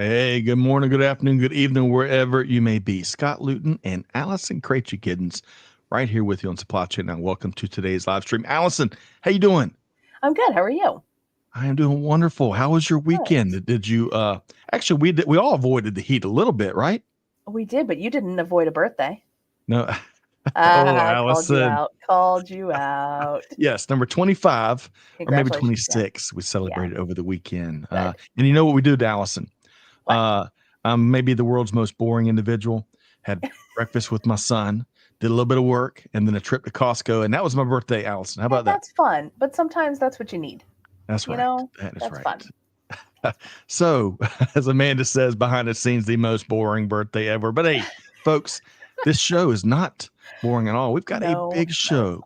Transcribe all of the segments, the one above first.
Hey, good morning, good afternoon, good evening, wherever you may be. Scott Luton and Allison Giddens right here with you on Supply Chain. Now, welcome to today's live stream. Allison, how you doing? I'm good. How are you? I am doing wonderful. How was your Good. weekend? Did you actually we all avoided the heat a little bit, right? We did, but you didn't avoid a birthday. No. Oh, Ah, called you Allison. out. Called you out. Yes, number 25 or maybe Congratulations again. 26 we Yeah, celebrated over the weekend. good. And you know what we do to Allison? What? Uh, I'm maybe the world's most boring individual. Had breakfast with my son, did a little bit of work, and then a trip to Costco. And that was my birthday, Allison. How Yeah, about that? that's fun, but sometimes that's what you need. That's You right. know, That is that's right. fun. So, as Amanda says, behind the scenes, the most boring birthday ever. But hey, folks, this show is not boring at all. We've got a No, big no, it's show. not.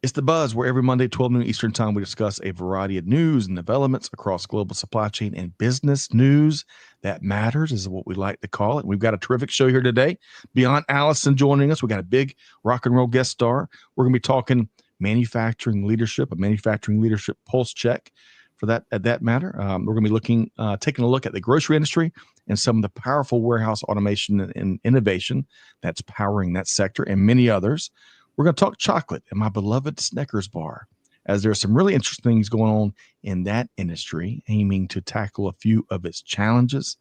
It's The Buzz, where every Monday, 12 noon Eastern Time, we discuss a variety of news and developments across global supply chain and business news that matters, is what we like to call it. We've got a terrific show here today. Beyond Allison joining us, we got a big rock and roll guest star. We're going to be talking manufacturing leadership, a manufacturing leadership pulse check for that at that matter. We're going to be taking a look at the grocery industry and some of the powerful warehouse automation and innovation that's powering that sector and many others. We're going to talk chocolate and my beloved Snickers bar, as there are some really interesting things going on in that industry, aiming to tackle a few of its challenges.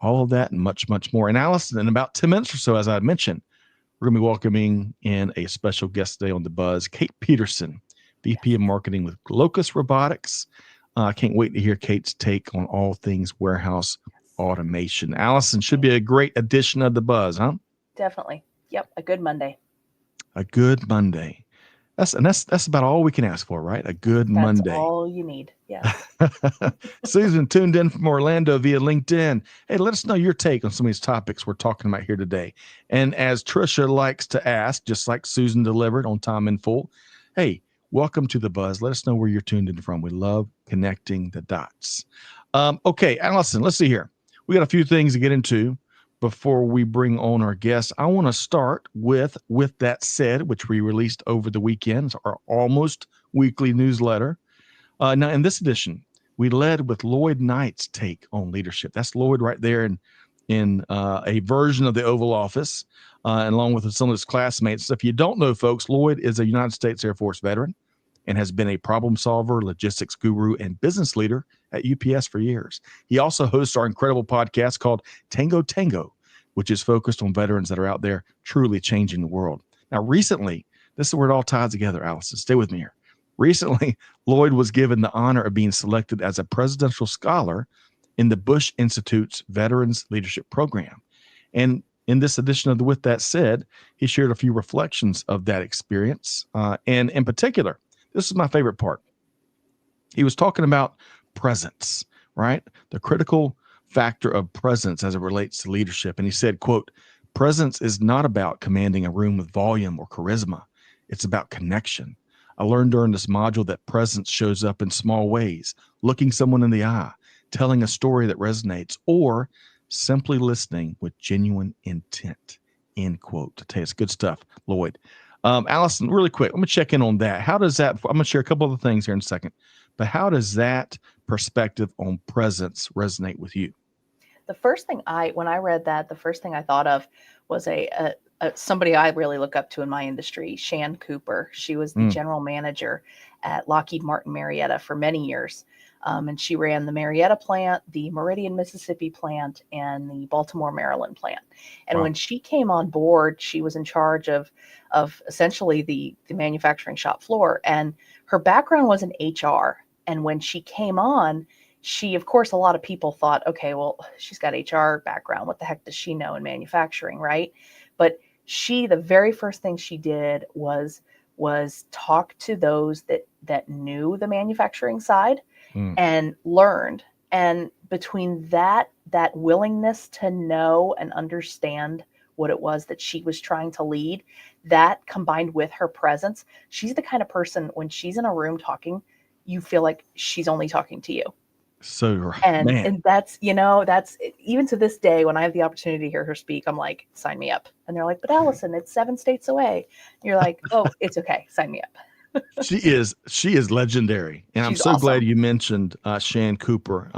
All of that and much, much more. And Allison, in about 10 minutes or so, as I mentioned, we're going to be welcoming in a special guest today on The Buzz, Kait Peterson, VP of Marketing with Locus Robotics. I can't wait to hear Kate's take on all things warehouse automation. Allison, should be a great addition of The Buzz, huh? Definitely. Yep, a good Monday. A good Monday. That's about all we can ask for, right? A good That's Monday. all you need. Yes. Susan tuned in from Orlando via LinkedIn. Hey, let us know your take on some of these topics we're talking about here today. And as Trisha likes to ask, just like Susan delivered on time in full, hey, welcome to The Buzz. Let us know where you're tuned in from. We love connecting the dots. Okay, Allison, let's see here. We got a few things to get into before we bring on our guests. I want to start with That Said, which we released over the weekend. It's our almost weekly newsletter. Now, in this edition, we led with Lloyd Knight's take on leadership. That's Lloyd right there in a version of the Oval Office, and along with some of his classmates. If you don't know, folks, Lloyd is a United States Air Force veteran and has been a problem solver, logistics guru, and business leader at UPS for years. He also hosts our incredible podcast called Tango, which is focused on veterans that are out there truly changing the world. Now, recently, this is where it all ties together, Allison. Stay with me here. Recently, Lloyd was given the honor of being selected as a presidential scholar in the Bush Institute's Veterans Leadership Program. And in this edition of the With That Said, he shared a few reflections of that experience. And in particular, this is my favorite part. He was talking about presence, right? The critical factor of presence as it relates to leadership. And he said, quote, presence is not about commanding a room with volume or charisma. It's about connection. I learned during this module that presence shows up in small ways, looking someone in the eye, telling a story that resonates, or simply listening with genuine intent, end quote. To tell you, it's good stuff, Lloyd. Allison, really quick, let me check in on that. How does that, I'm going to share a couple of things here in a second, but how does that perspective on presence resonate with you? When I read that, the first thing I thought of was somebody I really look up to in my industry, Shan Cooper. She was the general manager at Lockheed Martin Marietta for many years. And she ran the Marietta plant, the Meridian, Mississippi plant, and the Baltimore, Maryland plant. And Wow. when she came on board, she was in charge of essentially the manufacturing shop floor. And her background was in HR. And when she came on, of course, a lot of people thought, okay, well, she's got HR background. What the heck does she know in manufacturing, right? But the very first thing she did was talk to those that knew the manufacturing side and learned. And between that willingness to know and understand what it was that she was trying to lead, that combined with her presence, she's the kind of person when she's in a room talking, you feel like she's only talking to you. So, And man, that's even to this day, when I have the opportunity to hear her speak, I'm like, sign me up. And they're like, but Allison, it's 7 states away. And you're like, oh, it's okay. Sign me up. she is legendary. And I'm She's so glad awesome. you mentioned Shan Cooper.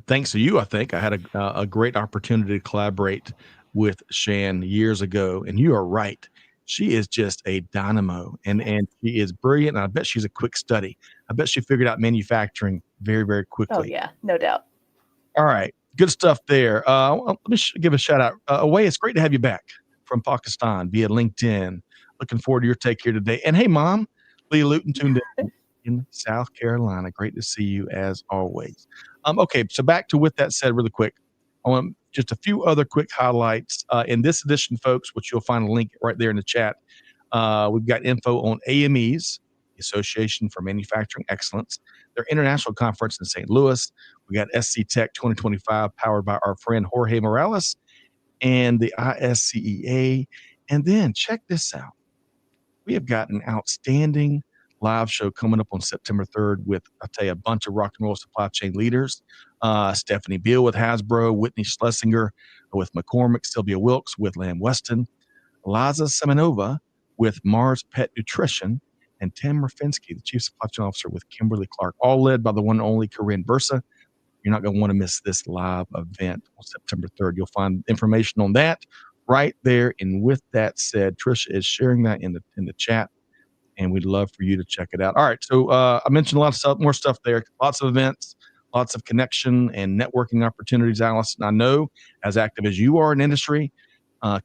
thanks to you, I think I had a great opportunity to collaborate with Shan years ago. And you are right. She is just a dynamo and she is brilliant. And I bet she's a quick study. I bet she figured out manufacturing very, very Oh quickly. yeah, no doubt. All right. Good stuff there. Let me give a shout out. Away, it's great to have you back from Pakistan via LinkedIn. Looking forward to your take here today. And hey, Mom, Lee Luton tuned in South Carolina. Great to see you as always. Okay, so back to with that said, really quick. I want just a few other quick highlights in this edition, folks, which you'll find a link right there in the chat. We've got info on AME's, the Association for Manufacturing Excellence, their international conference in St. Louis. We got SC Tech 2025, powered by our friend Jorge Morales and the ISCEA. And then check this out. We have got an outstanding live show coming up on September 3rd with, I'll tell you, a bunch of rock and roll supply chain leaders. Stephanie Beal with Hasbro, Whitney Schlesinger with McCormick, Sylvia Wilkes with Lamb Weston, Liza Semenova with Mars Pet Nutrition, and Tim Rafinsky, the Chief Supply Chain Officer with Kimberly Clark, all led by the one and only Corinne Bursa. You're not going to want to miss this live event on September 3rd. You'll find information on that right there. And with that said, Trisha is sharing that in the chat, and we'd love for you to check it out. All right, so I mentioned a lot of stuff, more stuff there, lots of events, lots of connection and networking opportunities, Allison. I know, as active as you are in industry,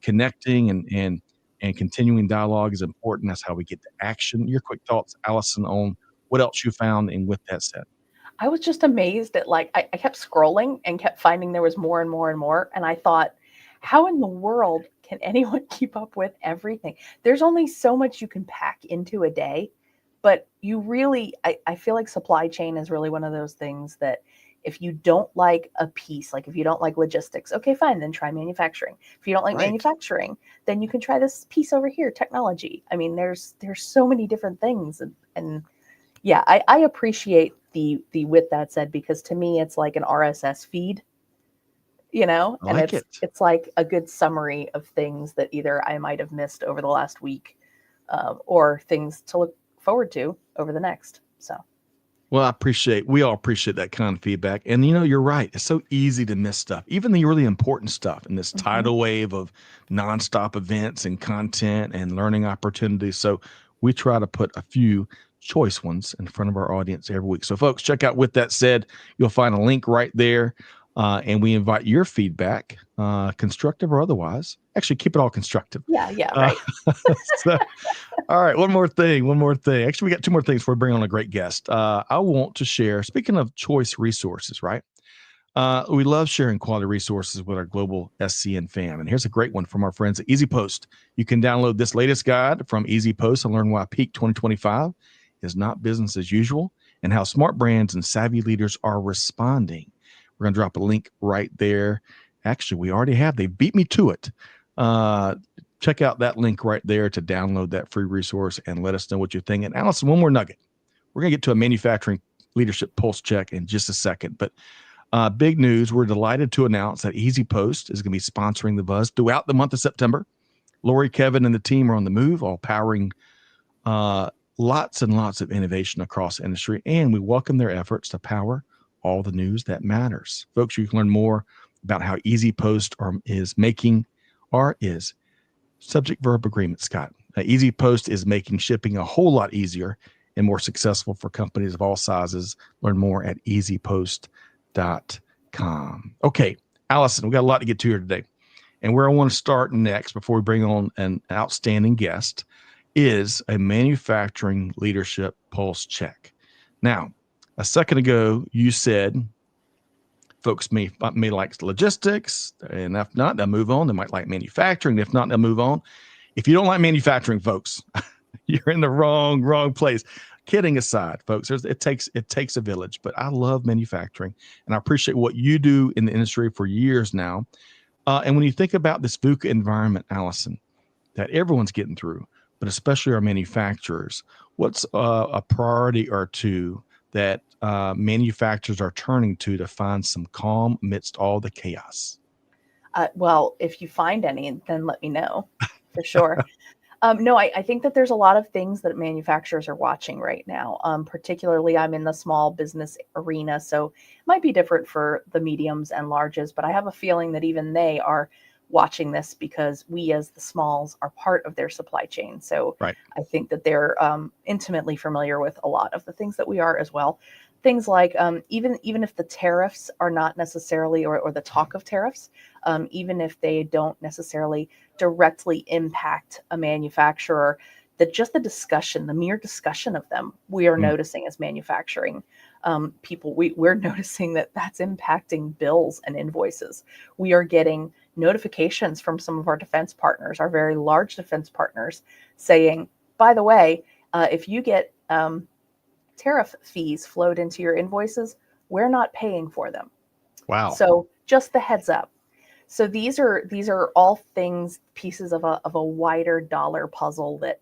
connecting and continuing dialogue is important. That's how we get to action. Your quick thoughts, Allison, on what else you found, and with that said. I was just amazed at I kept scrolling and kept finding there was more and more and more. And I thought, how in the world can anyone keep up with everything? There's only so much you can pack into a day, but you really, I feel like supply chain is really one of those things that if you don't like a piece, like if you don't like logistics, okay, fine, then try manufacturing. If you don't like manufacturing, then you can try this piece over here, technology. I mean, there's so many different things. And yeah, I appreciate the with that said, because to me it's like an RSS feed, and it's like a good summary of things that either I might have missed over the last week, or things to look forward to over the next. So, well, we all appreciate that kind of feedback. And you're right. It's so easy to miss stuff, even the really important stuff in this tidal wave of nonstop events and content and learning opportunities. So we try to put a few choice ones in front of our audience every week. So folks, check out With That Said. You'll find a link right there. And we invite your feedback, constructive or otherwise. Actually, keep it all constructive. Yeah, right. So, all right, one more thing. Actually, we got two more things before we bring on a great guest. I want to share, speaking of choice resources, right? We love sharing quality resources with our global SCN fam. And here's a great one from our friends at EasyPost. You can download this latest guide from EasyPost and learn why peak 2025 is not business as usual and how smart brands and savvy leaders are responding. We're going to drop a link right there. Actually, we already have. They beat me to it. Check out that link right there to download that free resource and let us know what you think. And Allison, one more nugget. We're going to get to a manufacturing leadership pulse check in just a second. But big news, we're delighted to announce that EasyPost is going to be sponsoring the Buzz throughout the month of September. Lori, Kevin, and the team are on the move, all powering lots and lots of innovation across the industry, and we welcome their efforts to power all the news that matters. Folks, you can learn more about how EasyPost is subject verb agreement, Scott. EasyPost is making shipping a whole lot easier and more successful for companies of all sizes. Learn more at easypost.com. Okay, Allison, we got a lot to get to here today. And where I want to start next before we bring on an outstanding guest is a manufacturing leadership pulse check. Now, a second ago, you said folks may like logistics, and if not, they'll move on. They might like manufacturing. If not, they'll move on. If you don't like manufacturing, folks, you're in the wrong place. Kidding aside, folks, it takes a village, but I love manufacturing, and I appreciate what you do in the industry for years now. And when you think about this VUCA environment, Allison, that everyone's getting through, but especially our manufacturers, what's a priority or two that manufacturers are turning to find some calm amidst all the chaos? Well, if you find any, then let me know for sure. No, I think that there's a lot of things that manufacturers are watching right now. Particularly, I'm in the small business arena, so it might be different for the mediums and larges, but I have a feeling that even they are watching this because we, as the smalls, are part of their supply chain. So Right. I think that they're intimately familiar with a lot of the things that we are as well. Things like even if the tariffs are not necessarily, or the talk of tariffs, even if they don't necessarily directly impact a manufacturer, that just the discussion, the mere discussion of them, we are Mm. noticing as manufacturing people, we're noticing that that's impacting bills and invoices. We are getting notifications from some of our defense partners, our very large defense partners, saying, by the way, if you get tariff fees flowed into your invoices, we're not paying for them. Wow. So just the heads up. So these are all things, pieces of a wider dollar puzzle that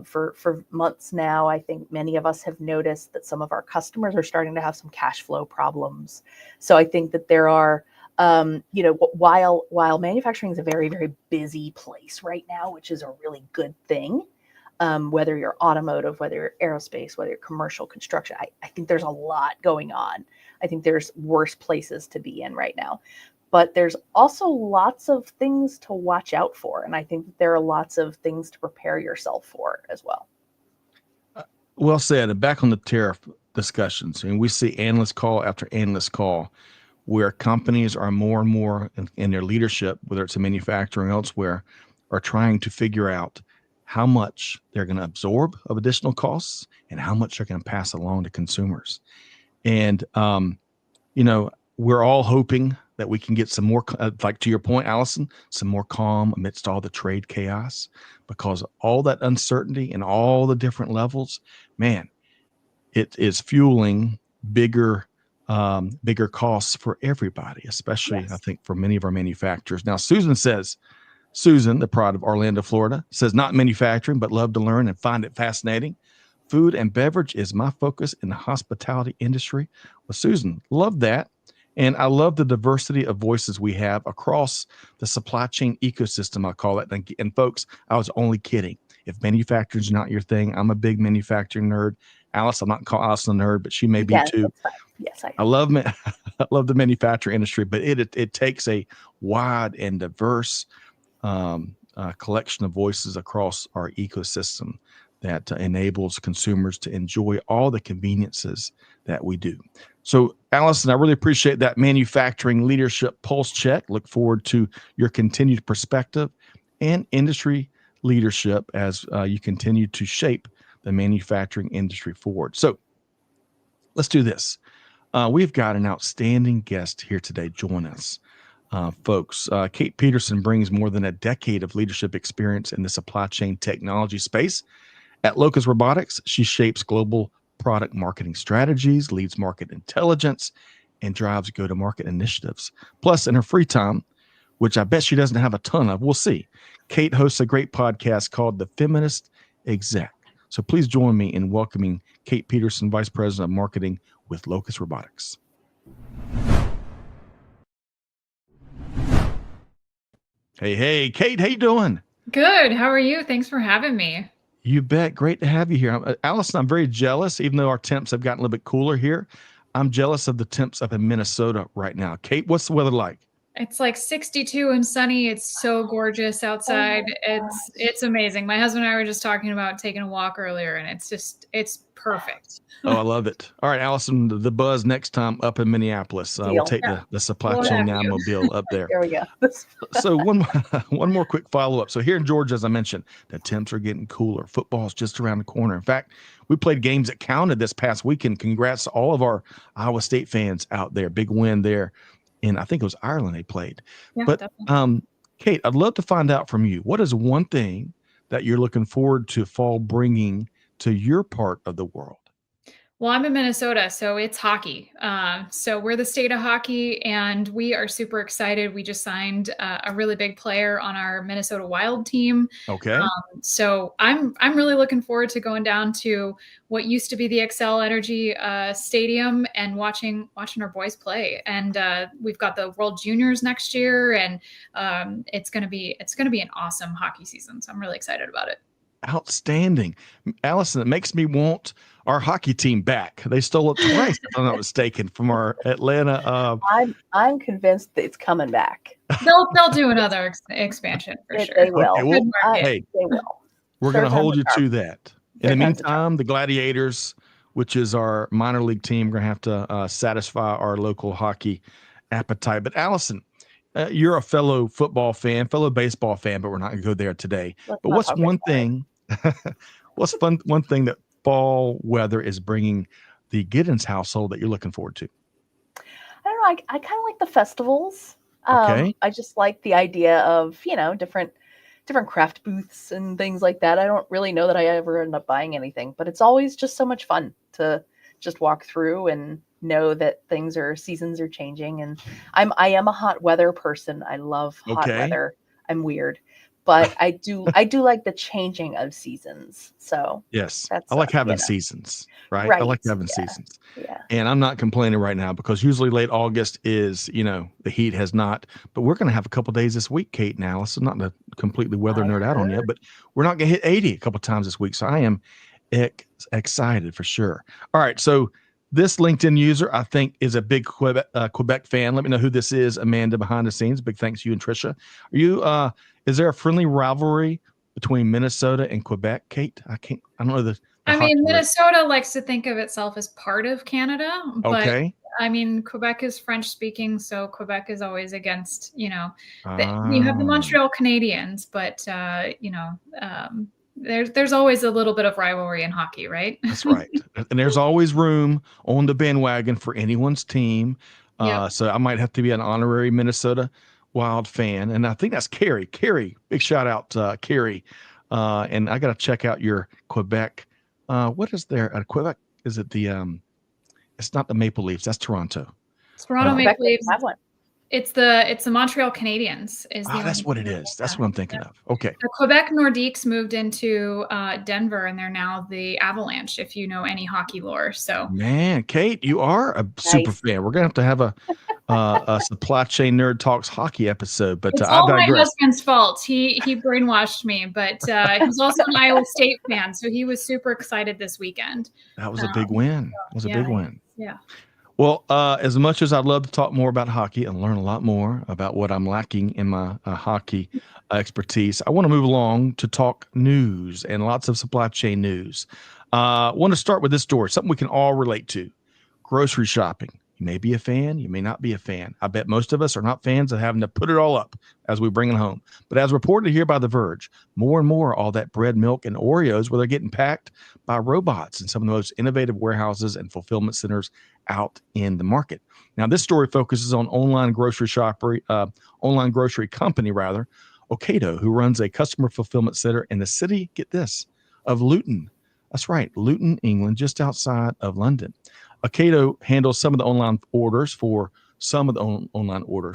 for months now, I think many of us have noticed that some of our customers are starting to have some cash flow problems. So I think that there are, while manufacturing is a very, very busy place right now, which is a really good thing, whether you're automotive, whether you're aerospace, whether you're commercial construction, I think there's a lot going on. I think there's worse places to be in right now. But there's also lots of things to watch out for. And I think that there are lots of things to prepare yourself for as well. Well said. And back on the tariff discussions, and we see analyst call after analyst call where companies are more and more in their leadership, whether it's in manufacturing or elsewhere, are trying to figure out how much they're going to absorb of additional costs and how much they're going to pass along to consumers. And, we're all hoping that we can get some more, like to your point, Allison, some more calm amidst all the trade chaos, because all that uncertainty and all the different levels, man, it is fueling bigger bigger costs for everybody, especially I Yes. think for many of our manufacturers. Now, Susan, the pride of Orlando, Florida, says not manufacturing, but love to learn and find it fascinating. Food and beverage is my focus in the hospitality industry. Well, Susan, love that. And I love the diversity of voices we have across the supply chain ecosystem, I call it. And folks, I was only kidding. If manufacturing is not your thing, I'm a big manufacturing nerd. Alice, I'm not calling Alice a nerd, but she may be Yes, too. that's fine. Yes, I I am. love I love the manufacturing industry, but it takes a wide and diverse collection of voices across our ecosystem that enables consumers to enjoy all the conveniences that we do. So, Allison, I really appreciate that manufacturing leadership pulse check. Look forward to your continued perspective and industry leadership as you continue to shape the manufacturing industry forward. So, let's do this. We've got an outstanding guest here today. Join us, folks. Kait Peterson brings more than a decade of leadership experience in the supply chain technology space. At Locus Robotics, she shapes global product marketing strategies, leads market intelligence, and drives go-to-market initiatives. Plus, in her free time, which I bet she doesn't have a ton of, we'll see, Kait hosts a great podcast called The Feminist Exec. So please join me in welcoming Kait Peterson, Vice President of Marketing with Locus Robotics. Hey, Kait, how you doing? Good. How are you? Thanks for having me. You bet. Great to have you here. Allison, I'm very jealous, even though our temps have gotten a little bit cooler here. I'm jealous of the temps up in Minnesota right now. Kait, what's the weather like? It's like 62 and sunny. It's so gorgeous outside. It's amazing. My husband and I were just talking about taking a walk earlier, and it's perfect. Oh, I love it. All right, Allison, the buzz next time up in Minneapolis. We'll Deal. take Yeah, the supply we'll chain have you. automobile up there. There we go. So one more quick follow-up. So here in Georgia, as I mentioned, the temps are getting cooler. Football's just around the corner. In fact, we played games that counted this past weekend. Congrats to all of our Iowa State fans out there. Big win there. And I think it was Ireland they played. Yeah, But definitely. Kait, I'd love to find out from you. What is one thing that you're looking forward to fall bringing to your part of the world? Well, I'm in Minnesota, so it's hockey. So we're the state of hockey, and we are super excited. We just signed a really big player on our Minnesota Wild team. Okay. So I'm really looking forward to going down to what used to be the Excel Energy Stadium and watching our boys play. And we've got the World Juniors next year, and it's gonna be an awesome hockey season. So I'm really excited about it. Outstanding. Allison, it makes me want our hockey team back. They stole it twice, if I'm not mistaken, from our Atlanta. I'm convinced that it's coming back. They'll do another expansion for sure. They will. Okay, well, They will. we're going to hold you to that. In the Times the charm. meantime, the Gladiators, which is our minor league team, we're going to have to satisfy our local hockey appetite. But Allison, you're a fellow football fan, fellow baseball fan, but we're not going to go there today. Let's But not what's talk one about thing? One thing that fall weather is bringing the Giddens household that you're looking forward to? I don't know. I kind of like the festivals. Okay. I just like the idea of, different craft booths and things like that. I don't really know that I ever end up buying anything, but it's always just so much fun to just walk through and know that seasons are changing. And I am a hot weather person. I love hot weather. I'm weird, but I do like the changing of seasons. So yes, that's I like having seasons, right? I like having seasons. Yeah. And I'm not complaining right now because usually late August is, the heat has not, but we're going to have a couple days this week, Kate and Allison, not to completely weather nerd out on you, but we're not going to hit 80 a couple times this week. So I am excited for sure. All right. So this LinkedIn user, I think, is a big Quebec fan. Let me know who this is, Amanda, behind the scenes. Big thanks to you and Trisha. Are you, is there a friendly rivalry between Minnesota and Quebec, Kate? I don't know Minnesota likes to think of itself as part of Canada, but okay. Quebec is French speaking, so Quebec is always against, you have the Montreal Canadiens, but there's always a little bit of rivalry in hockey, right? That's right. And there's always room on the bandwagon for anyone's team. Yep. So I might have to be an honorary Minnesota Wild fan. And I think that's Carrie. Carrie, big shout out, Carrie. And I got to check out your Quebec. What is there at Quebec? Is it it's not the Maple Leafs. That's Toronto. Toronto Maple Leafs. Have one. It's the Montreal Canadiens. That's what it is. That's what I'm thinking of. Okay. The Quebec Nordiques moved into Denver, and they're now the Avalanche, if you know any hockey lore. So, man, Kate, you are a super fan. We're going to have a Supply Chain Nerd Talks hockey episode, but it's all my husband's fault. He brainwashed me, but he's also an Iowa State fan, so he was super excited this weekend. That was a big win. It was a big win. Yeah. Well, as much as I'd love to talk more about hockey and learn a lot more about what I'm lacking in my hockey expertise, I want to move along to talk news and lots of supply chain news. I want to start with this story, something we can all relate to: grocery shopping. You may be a fan, you may not be a fan. I bet most of us are not fans of having to put it all up as we bring it home. But as reported here by The Verge, more and more all that bread, milk, and Oreos, where they're getting packed by robots in some of the most innovative warehouses and fulfillment centers out in the market. Now, this story focuses on online grocery company, Ocado, who runs a customer fulfillment center in the city, get this, of Luton. That's right, Luton, England, just outside of London. Ocado handles some of the online orders,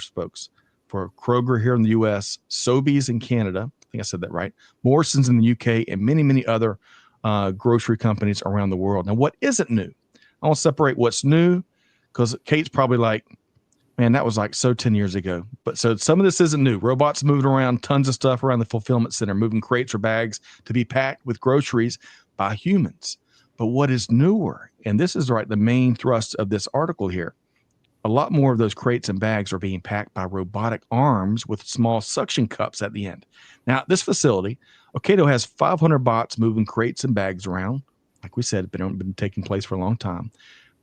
folks, for Kroger here in the U.S., Sobeys in Canada, I think I said that right, Morrison's in the U.K., and many, many other grocery companies around the world. Now, what isn't new? I want to separate what's new, because Kate's probably like, man, that was like so 10 years ago. But so some of this isn't new. Robots moving around tons of stuff around the fulfillment center, moving crates or bags to be packed with groceries by humans. But what is newer, and this is the main thrust of this article here, a lot more of those crates and bags are being packed by robotic arms with small suction cups at the end. Now, this facility, Ocado, has 500 bots moving crates and bags around. Like we said, been taking place for a long time,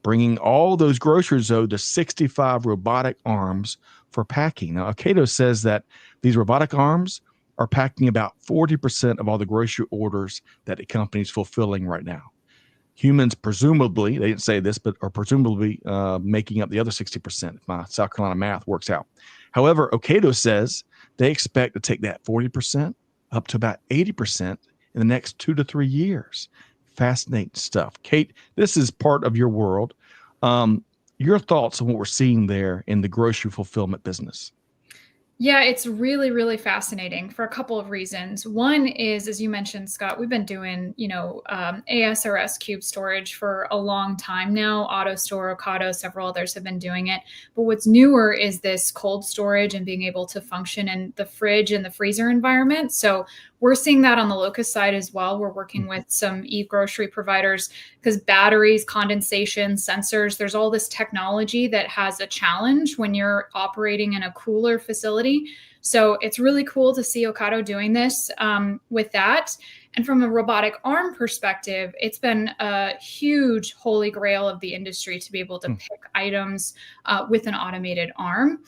bringing all those groceries, though, to 65 robotic arms for packing. Now, Ocado says that these robotic arms are packing about 40% of all the grocery orders that the company's fulfilling right now. Humans, presumably, they didn't say this, but are presumably making up the other 60%, if my South Carolina math works out. However, Ocado says they expect to take that 40% up to about 80% in the next 2 to 3 years. Fascinating stuff. Kate, this is part of your world. Your thoughts on what we're seeing there in the grocery fulfillment business? Yeah, it's really, really fascinating for a couple of reasons. One is, as you mentioned, Scott, we've been doing, ASRS cube storage for a long time now. AutoStore, Ocado, several others have been doing it. But what's newer is this cold storage and being able to function in the fridge and the freezer environment. So we're seeing that on the Locus side as well. We're working with some e-grocery providers because batteries, condensation, sensors, there's all this technology that has a challenge when you're operating in a cooler facility. So it's really cool to see Ocado doing this with that. And from a robotic arm perspective, it's been a huge holy grail of the industry to be able to pick items with an automated arm.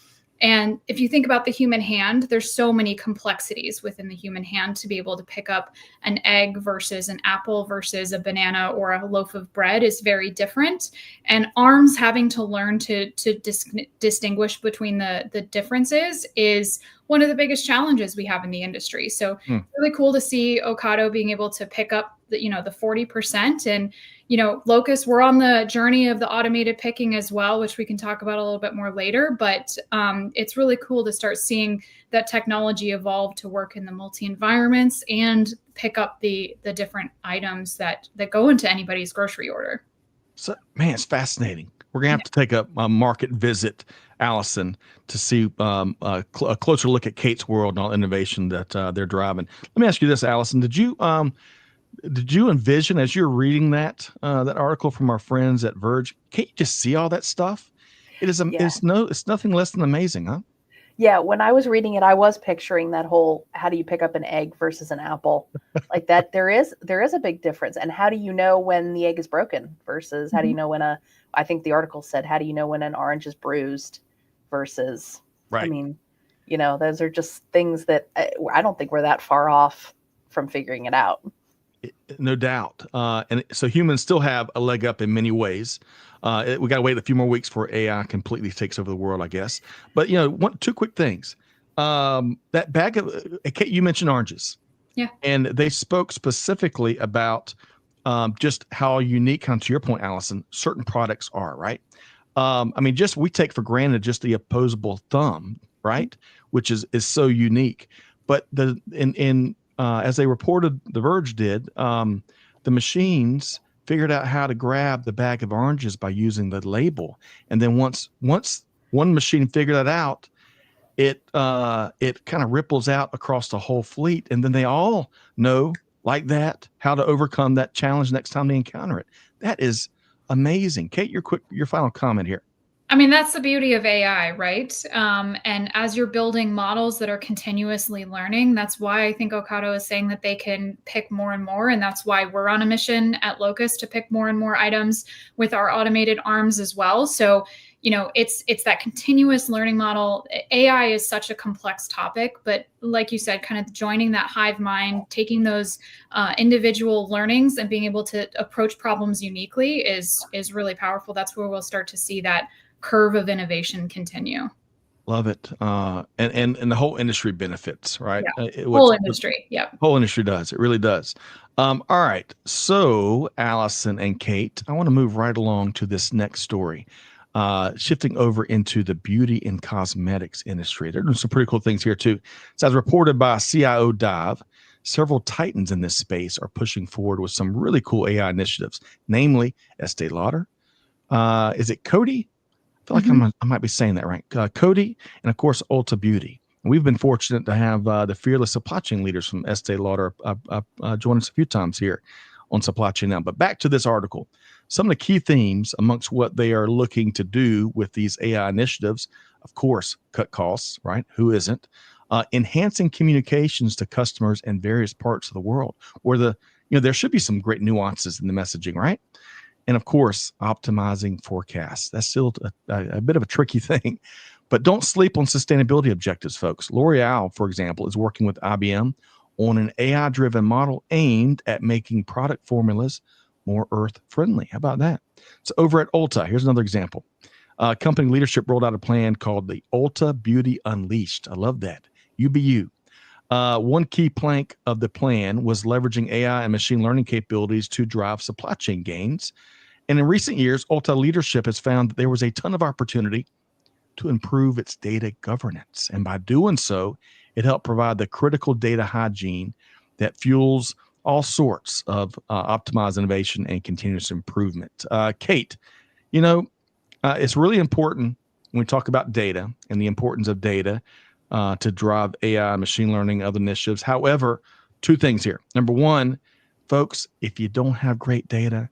And if you think about the human hand, there's so many complexities within the human hand to be able to pick up an egg versus an apple versus a banana or a loaf of bread is very different. And arms having to learn to distinguish between the differences is one of the biggest challenges we have in the industry. So really cool to see Ocado being able to pick up the 40%. And Locus, we're on the journey of the automated picking as well, which we can talk about a little bit more later. But it's really cool to start seeing that technology evolve to work in the multi-environments and pick up the different items that go into anybody's grocery order. So, man, it's fascinating. We're going to have to take a market visit, Allison, to see a closer look at Kait's world and all innovation that they're driving. Let me ask you this, Allison. Did you envision, as you're reading that article from our friends at Verge, can't you just see all that stuff? It's nothing less than amazing, huh? Yeah, when I was reading it, I was picturing that whole, how do you pick up an egg versus an apple? Like that, there is a big difference. And how do you know when the egg is broken versus how do you know when I think the article said, how do you know when an orange is bruised versus, right. I mean, those are just things that I don't think we're that far off from figuring it out. No doubt. And so humans still have a leg up in many ways. We got to wait a few more weeks before AI completely takes over the world, I guess. But, two quick things. That bag of, Kate, you mentioned oranges. Yeah. And they spoke specifically about just how unique, kind of to your point, Allison, certain products are, right? We take for granted just the opposable thumb, right? Which is so unique. But as they reported, The Verge did, the machines figured out how to grab the bag of oranges by using the label. And then once one machine figured that out, it kind of ripples out across the whole fleet. And then they all know, like that, how to overcome that challenge next time they encounter it. That is amazing. Kate, your final comment here. I mean, that's the beauty of AI, right? And as you're building models that are continuously learning, that's why I think Ocado is saying that they can pick more and more. And that's why we're on a mission at Locus to pick more and more items with our automated arms as well. So, it's that continuous learning model. AI is such a complex topic, but like you said, kind of joining that hive mind, taking those individual learnings and being able to approach problems uniquely is really powerful. That's where we'll start to see that curve of innovation continue. Love it. And the whole industry benefits, right? Yeah. Whole industry. Yeah. Whole industry does. It really does. All right. So Allison and Kate, I want to move right along to this next story. Shifting over into the beauty and cosmetics industry. They're doing some pretty cool things here too. So as reported by CIO Dive, several titans in this space are pushing forward with some really cool AI initiatives, namely Estee Lauder. Is it Coty? I feel like I might be saying that right. Coty, and of course, Ulta Beauty. And we've been fortunate to have the fearless supply chain leaders from Estee Lauder join us a few times here on Supply Chain Now. But back to this article. Some of the key themes amongst what they are looking to do with these AI initiatives, of course, cut costs, right? Who isn't? Enhancing communications to customers in various parts of the world where there should be some great nuances in the messaging, right? And of course, optimizing forecasts. That's still a bit of a tricky thing, but don't sleep on sustainability objectives, folks. L'Oreal, for example, is working with IBM on an AI-driven model aimed at making product formulas more earth-friendly. How about that? So over at Ulta, here's another example. Company leadership rolled out a plan called the Ulta Beauty Unleashed. I love that. UBU. One key plank of the plan was leveraging AI and machine learning capabilities to drive supply chain gains. And in recent years, Ulta leadership has found that there was a ton of opportunity to improve its data governance. And by doing so, it helped provide the critical data hygiene that fuels all sorts of optimized innovation and continuous improvement. Kate, it's really important when we talk about data and the importance of data to drive AI, machine learning, other initiatives. However, two things here. Number one, folks, if you don't have great data,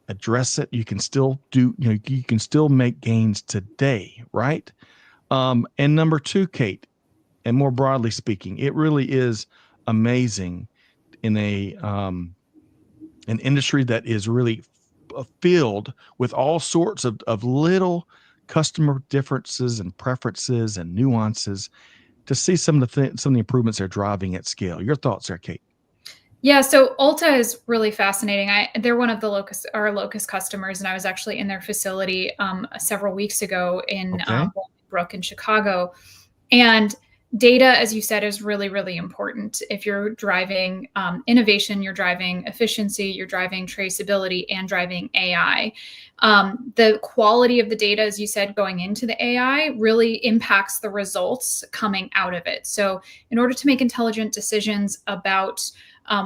address it. You can still you can still make gains today, right? And number two, Kate, and more broadly speaking, it really is amazing in an industry that is really filled with all sorts of little customer differences and preferences and nuances, to see some of the improvements they're driving at scale. Your thoughts there, Kate? Yeah, so Ulta is really fascinating. They're one of the our Locus customers, and I was actually in their facility several weeks ago in Brook in Chicago. And data, as you said, is really, really important. If you're driving innovation, you're driving efficiency, you're driving traceability, and driving AI. The quality of the data, as you said, going into the AI really impacts the results coming out of it. So in order to make intelligent decisions about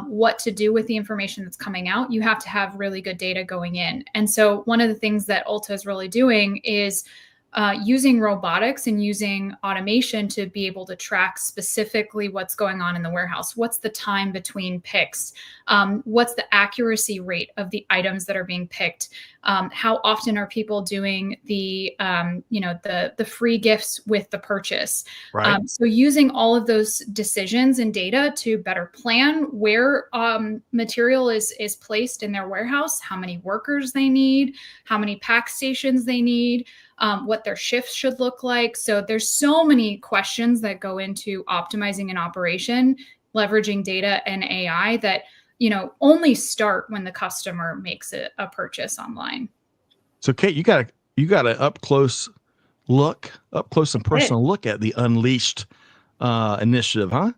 what to do with the information that's coming out, you have to have really good data going in. And so one of the things that Ulta is really doing is using robotics and using automation to be able to track specifically what's going on in the warehouse. What's the time between picks? What's the accuracy rate of the items that are being picked? How often are people doing the free gifts with the purchase? Right. So using all of those decisions and data to better plan where material is placed in their warehouse, how many workers they need, how many pack stations they need, what their shifts should look like. So there's so many questions that go into optimizing an operation, leveraging data and AI that, only start when the customer makes a purchase online. So Kate, you got an up close and personal look at the Unleashed initiative, huh?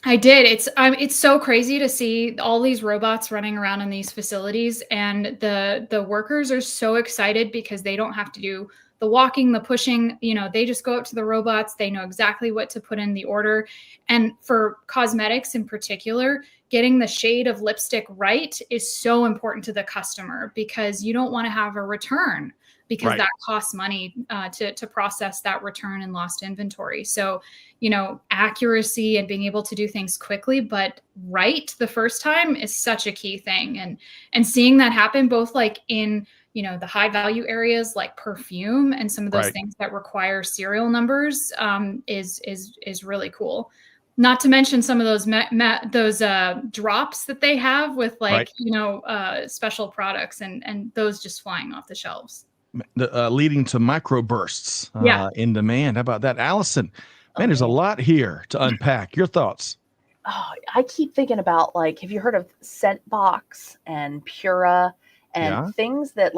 I did. It's so crazy to see all these robots running around in these facilities, and the workers are so excited because they don't have to do the walking, the pushing. They just go up to the robots. They know exactly what to put in the order. And for cosmetics in particular, getting the shade of lipstick right is so important to the customer, because you don't want to have a return, because that costs money to process that return and lost inventory. So, accuracy and being able to do things quickly, but right the first time is such a key thing. And seeing that happen both like in, the high value areas like perfume and some of those things that require serial numbers is really cool. Not to mention some of those drops that they have with special products and those just flying off the shelves. Leading to microbursts in demand. How about that, Allison? Man, there's a lot here to unpack. Your thoughts? Oh, I keep thinking about, have you heard of Scent Box and Pura and things that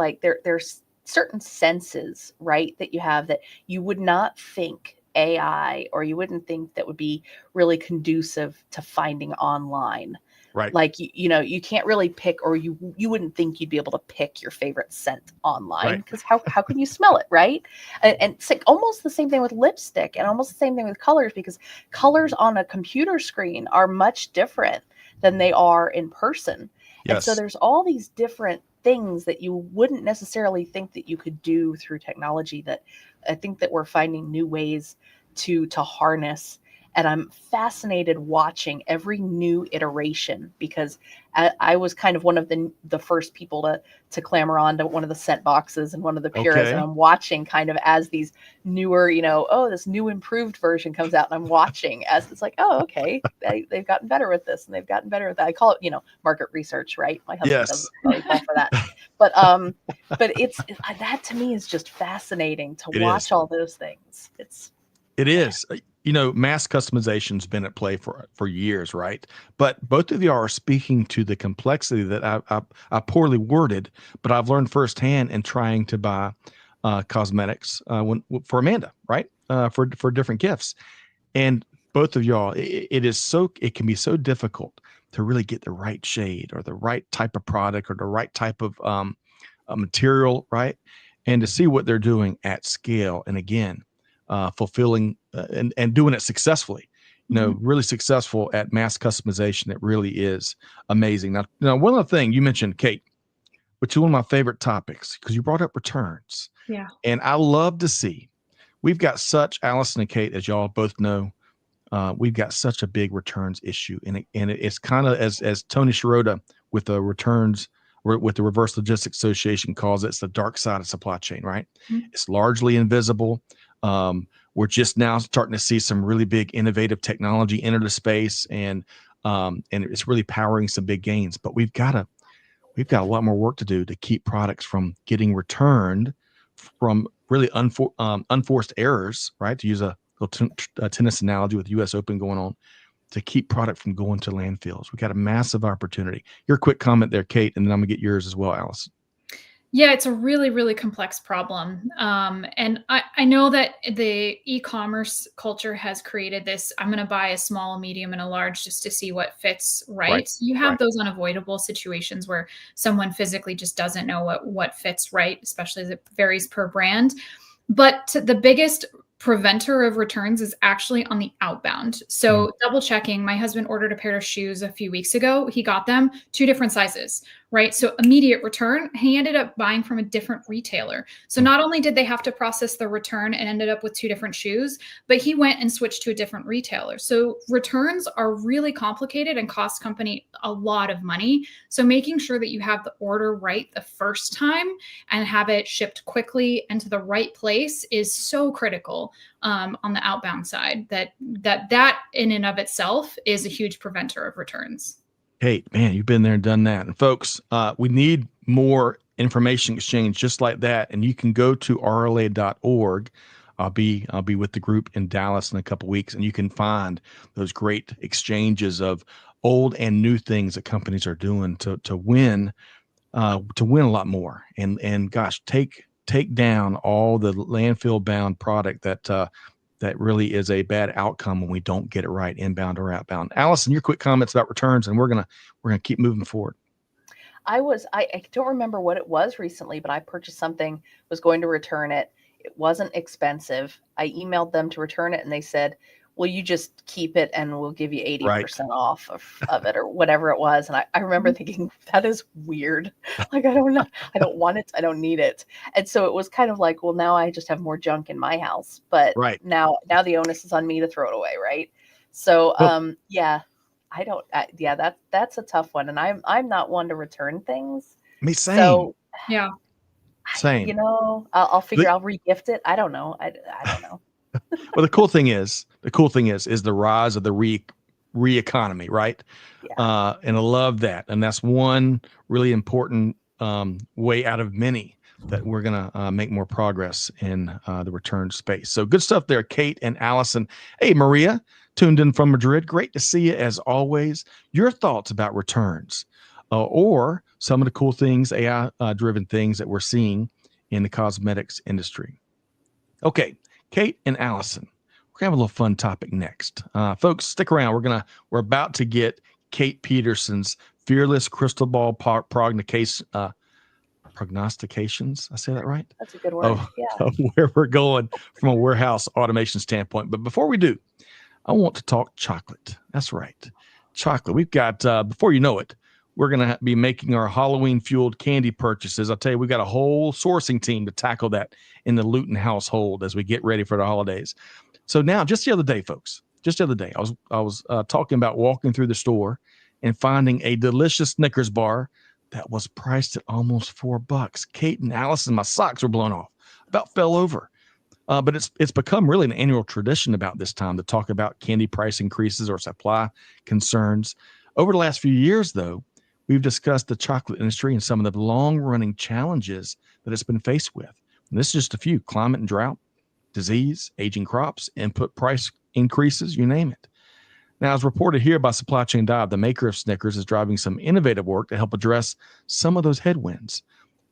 there's certain senses, right, that you have that you would not think AI, or you wouldn't think that would be really conducive to finding online. Right. You can't really pick, or you wouldn't think you'd be able to pick your favorite scent online, because how can you smell it, right? And it's like almost the same thing with lipstick, and almost the same thing with colors, because colors on a computer screen are much different than they are in person. Yes. And so there's all these different things that you wouldn't necessarily think that you could do through technology, that I think that we're finding new ways to harness. And I'm fascinated watching every new iteration, because I was kind of one of the first people to clamor on to one of the scent boxes and one of the Puras. And I'm watching kind of as these newer, this new improved version comes out, and I'm watching as it's like, oh, okay, they've gotten better with this, and they've gotten better with that. I call it, market research, right? My husband doesn't really fall for that. But it's that to me is just fascinating to watch all those things. It is. Mass customization's been at play for years, right? But both of you are speaking to the complexity that I poorly worded, but I've learned firsthand in trying to buy cosmetics for Amanda, right? For different gifts. And both of y'all, it can be so difficult to really get the right shade or the right type of product or the right type of material, right? And to see what they're doing at scale, and again, fulfilling and doing it successfully, really successful at mass customization. It really is amazing. Now, one other thing you mentioned, Kate, which is one of my favorite topics, because you brought up returns. Yeah. And I love to see, we've got such, Allison and Kate, as y'all both know, we've got such a big returns issue, and it's kind of as Tony Sciarrotta with the returns, with the Reverse Logistics Association calls it, it's the dark side of supply chain, right? Mhm. It's largely invisible. We're just now starting to see some really big innovative technology enter the space, and it's really powering some big gains. But we've got a lot more work to do to keep products from getting returned from really unforced errors, right? To use a tennis analogy with U.S. Open going on, to keep product from going to landfills. We've got a massive opportunity. Your quick comment there, Kate, and then I'm gonna get yours as well, Allison. Yeah, it's a really, really complex problem. And I know that the e-commerce culture has created this, I'm going to buy a small, medium, and a large just to see what fits right. Right. You have Right. those unavoidable situations where someone physically just doesn't know what fits right, especially as it varies per brand. But the biggest preventer of returns is actually on the outbound. So double checking, my husband ordered a pair of shoes a few weeks ago. He got them 2 different sizes, right? So immediate return, he ended up buying from a different retailer. So not only did they have to process the return and ended up with 2 different shoes, but he went and switched to a different retailer. So returns are really complicated and cost company a lot of money. So making sure that you have the order right the first time and have it shipped quickly and to the right place is so critical on the outbound side, that in and of itself is a huge preventer of returns. Kate, man, you've been there and done that. And folks, we need more information exchange just like that. And you can go to rla.org. I'll be with the group in Dallas in a couple of weeks, and you can find those great exchanges of old and new things that companies are doing to win a lot more. And gosh, take down all the landfill bound product that really is a bad outcome when we don't get it right, inbound or outbound. Allison, your quick comments about returns, and we're gonna keep moving forward. I don't remember what it was recently, but I purchased something, was going to return it. It wasn't expensive. I emailed them to return it, and they said, "Will you just keep it and we'll give you Right. 80% off of it," or whatever it was. And I remember thinking, that is weird. Like, I don't know. I don't want it. I don't need it. And so it was kind of like, well, now I just have more junk in my house, but Right. now the onus is on me to throw it away. Right. So, Well, yeah, that's a tough one. And I'm not one to return things. me same. So, Yeah. Same. I'll figure The- I'll regift it. I don't know. I don't know. Well, the cool thing is the rise of the re economy, right? Yeah. And I love that. And that's one really important way out of many that we're going to make more progress in the return space. So good stuff there, Kate and Allison. Hey, Maria, tuned in from Madrid. Great to see you as always. Your thoughts about returns or some of the cool things, AI driven things that we're seeing in the cosmetics industry. Okay, Kate and Allison, we're gonna have a little fun topic next. Folks, stick around. We're about to get Kait Peterson's fearless crystal ball prognostications. I say that right? That's a good word. Oh, Yeah. of where we're going from a warehouse automation standpoint. But before we do, I want to talk chocolate. That's right, chocolate. We've got before you know it, we're going to be making our Halloween fueled candy purchases. I'll tell you, we got a whole sourcing team to tackle that in the Luton household as we get ready for the holidays. So now, just the other day, folks, I was talking about walking through the store and finding a delicious Snickers bar that was priced at almost $4. Kate and Allison, my socks were blown off, about fell over. But it's become really an annual tradition about this time to talk about candy price increases or supply concerns. Over the last few years, though, we've discussed the chocolate industry and some of the long-running challenges that it's been faced with. And this is just a few: climate and drought, disease, aging crops, input price increases, you name it. Now, as reported here by Supply Chain Dive, the maker of Snickers is driving some innovative work to help address some of those headwinds.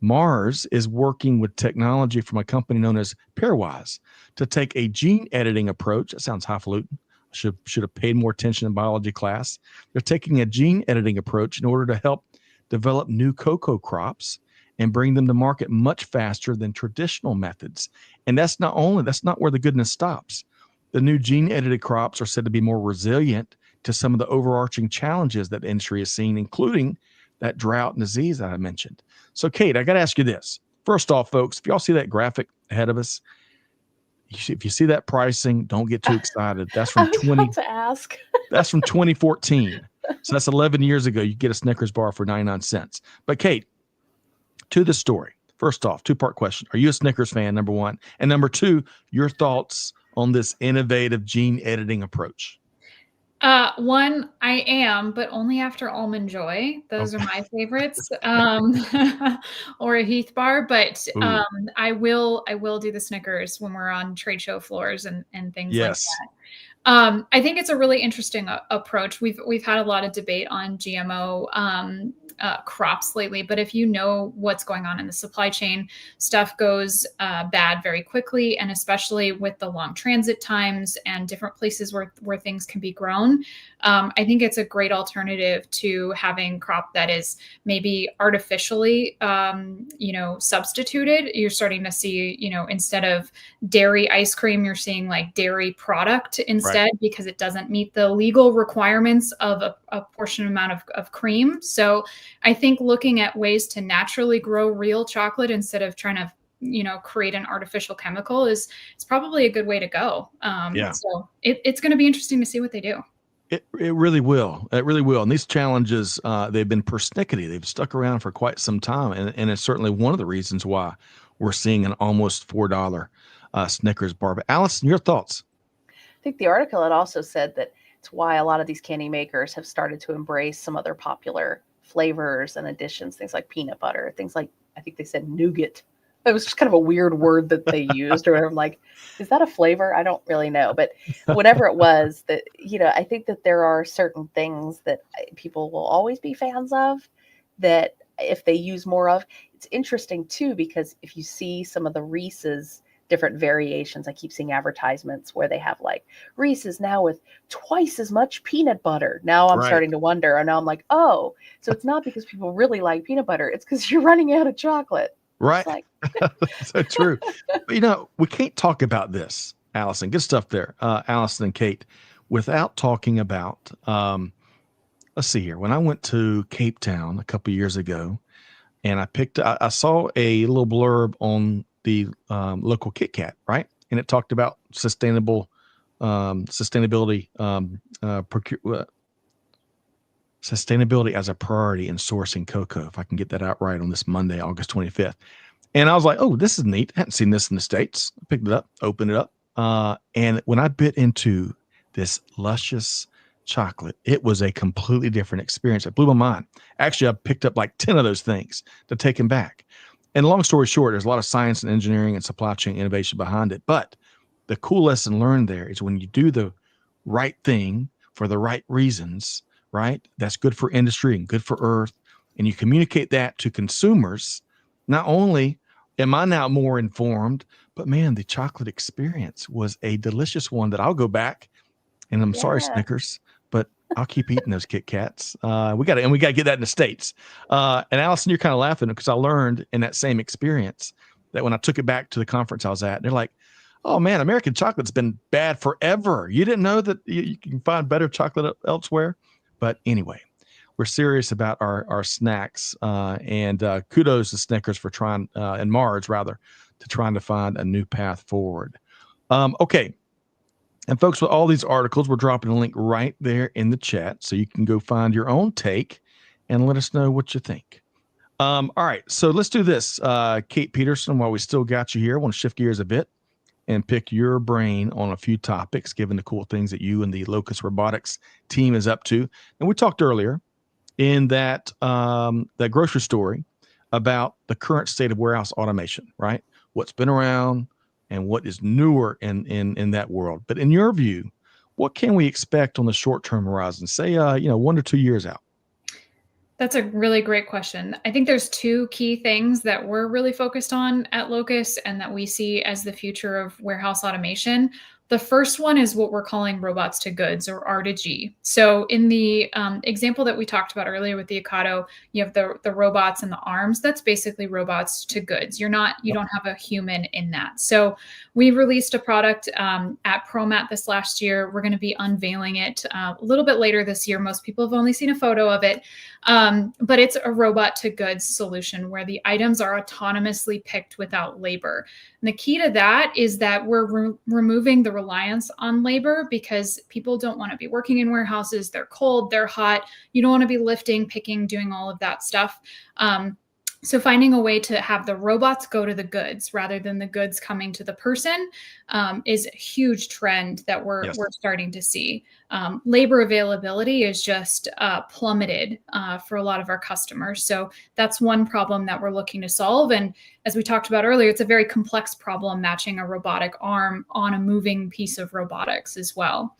Mars is working with technology from a company known as Pairwise to take a gene editing approach. That sounds highfalutin. Should have paid more attention in biology class. They're taking a gene editing approach in order to help develop new cocoa crops and bring them to market much faster than traditional methods. And that's not where the goodness stops. The new gene edited crops are said to be more resilient to some of the overarching challenges that the industry has seen, including that drought and disease that I mentioned. So, Kate, I got to ask you this. First off, folks, if y'all see that graphic ahead of us, if you see that pricing, don't get too excited. That's I from was about to ask. That's from 2014. So that's 11 years ago. You get a Snickers bar for 99 cents. But Kait, to the story. First off, two-part question. Are you a Snickers fan, number one? And number two, your thoughts on this innovative gene editing approach? One, I am, but only after Almond Joy. Those are my favorites, or a Heath bar. But I will do the Snickers when we're on trade show floors and things like that. I think it's a really interesting approach. We've had a lot of debate on GMO crops lately, but if you know what's going on in the supply chain, stuff goes bad very quickly, and especially with the long transit times and different places where things can be grown. I think it's a great alternative to having crop that is maybe artificially, substituted. You're starting to see, instead of dairy ice cream, you're seeing like dairy product instead, because it doesn't meet the legal requirements of a portion amount of cream. So I think looking at ways to naturally grow real chocolate instead of trying to, create an artificial chemical is probably a good way to go. So it's going to be interesting to see what they do. It really will. It really will. And these challenges, they've been persnickety. They've stuck around for quite some time. And it's certainly one of the reasons why we're seeing an almost $4 Snickers bar. But Allison, your thoughts? I think the article had also said that it's why a lot of these candy makers have started to embrace some other popular flavors and additions, things like peanut butter, things like, I think they said nougat. It was just kind of a weird word that they used, or whatever. I'm like, is that a flavor? I don't really know. But whatever it was, that, I think that there are certain things that people will always be fans of that if they use more of. It's interesting too, because if you see some of the Reese's different variations, I keep seeing advertisements where they have like Reese's now with twice as much peanut butter. Now I'm starting to wonder, and now I'm like, oh, so it's not because people really like peanut butter. It's because you're running out of chocolate. Right. So true. But, we can't talk about this, Allison. Good stuff there, Allison and Kait, without talking about, let's see here. When I went to Cape Town a couple of years ago, and I saw a little blurb on the local Kit Kat, right? And it talked about sustainability, sustainability as a priority in sourcing cocoa, if I can get that out right on this Monday, August 25th. And I was like, oh, this is neat. I hadn't seen this in the States. I picked it up, opened it up. And when I bit into this luscious chocolate, it was a completely different experience. It blew my mind. Actually, I picked up like 10 of those things to take them back. And long story short, there's a lot of science and engineering and supply chain innovation behind it. But the cool lesson learned there is when you do the right thing for the right reasons, right? That's good for industry and good for Earth. And you communicate that to consumers. Not only am I now more informed, but man, the chocolate experience was a delicious one that I'll go back. And I'm sorry, Snickers, but I'll keep eating those Kit Kats. We got to get that in the States. And Allison, you're kind of laughing because I learned in that same experience that when I took it back to the conference I was at, they're like, oh man, American chocolate's been bad forever. You didn't know that you can find better chocolate elsewhere? But anyway, we're serious about our snacks, and kudos to Snickers for trying, and Mars rather, to trying to find a new path forward. Okay. And folks, with all these articles, we're dropping a link right there in the chat so you can go find your own take and let us know what you think. All right. So let's do this. Kait Peterson, while we still got you here, I want to shift gears a bit and pick your brain on a few topics, given the cool things that you and the Locus Robotics team is up to. And we talked earlier in that grocery story about the current state of warehouse automation, right? What's been around and what is newer in that world. But in your view, what can we expect on the short-term horizon, say, 1 to 2 years out? That's a really great question. I think there's two key things that we're really focused on at Locus and that we see as the future of warehouse automation. The first one is what we're calling robots to goods, or R to G. So in the example that we talked about earlier with the Ocado, you have the robots and the arms. That's basically robots to goods. You don't have a human in that. So we released a product at ProMat this last year. We're going to be unveiling it a little bit later this year. Most people have only seen a photo of it, but it's a robot to goods solution where the items are autonomously picked without labor. And the key to that is that we're removing the reliance on labor, because people don't want to be working in warehouses. They're cold, they're hot. You don't want to be lifting, picking, doing all of that stuff. So finding a way to have the robots go to the goods rather than the goods coming to the person is a huge trend that we're starting to see. Labor availability is just plummeted for a lot of our customers. So that's one problem that we're looking to solve. And as we talked about earlier, it's a very complex problem matching a robotic arm on a moving piece of robotics as well.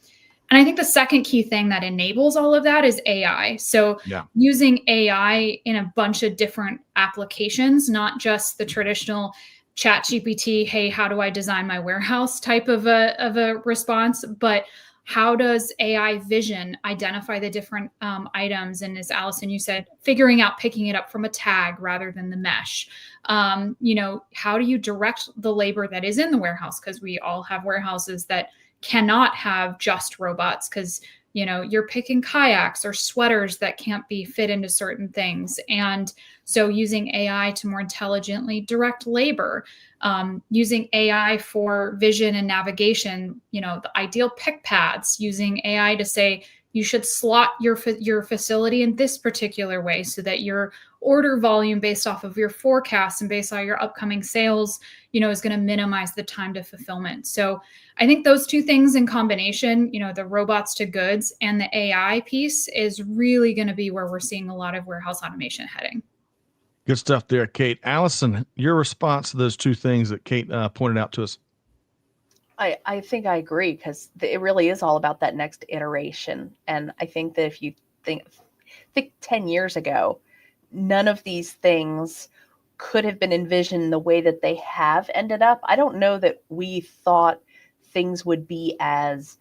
And I think the second key thing that enables all of that is AI. So using AI in a bunch of different applications, not just the traditional ChatGPT, hey, how do I design my warehouse type of a response, but how does AI vision identify the different items? And as Allison, you said, figuring out picking it up from a tag rather than the mesh. How do you direct the labor that is in the warehouse? Because we all have warehouses that cannot have just robots, because you're picking kayaks or sweaters that can't be fit into certain things. And so using AI to more intelligently direct labor, using AI for vision and navigation, the ideal pick paths, using AI to say, you should slot your facility in this particular way so that your order volume based off of your forecast and based on your upcoming sales, is going to minimize the time to fulfillment. So I think those two things in combination, the robots to goods and the AI piece, is really going to be where we're seeing a lot of warehouse automation heading. Good stuff there, Kate. Allison, your response to those two things that Kate pointed out to us. I think I agree, because it really is all about that next iteration. And I think that if you think 10 years ago, none of these things could have been envisioned the way that they have ended up. I don't know that we thought things would be as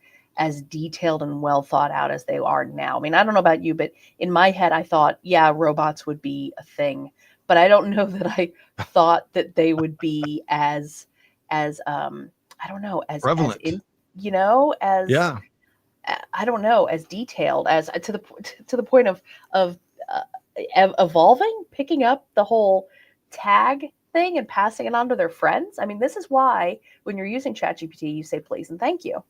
detailed and well thought out as they are now. I mean, I don't know about you, but in my head, I thought, robots would be a thing, but I don't know that I thought that they would be as I don't know, as prevalent, I don't know, as detailed as to the point of evolving, picking up the whole tag thing and passing it on to their friends. I mean, this is why when you're using ChatGPT, you say please and thank you.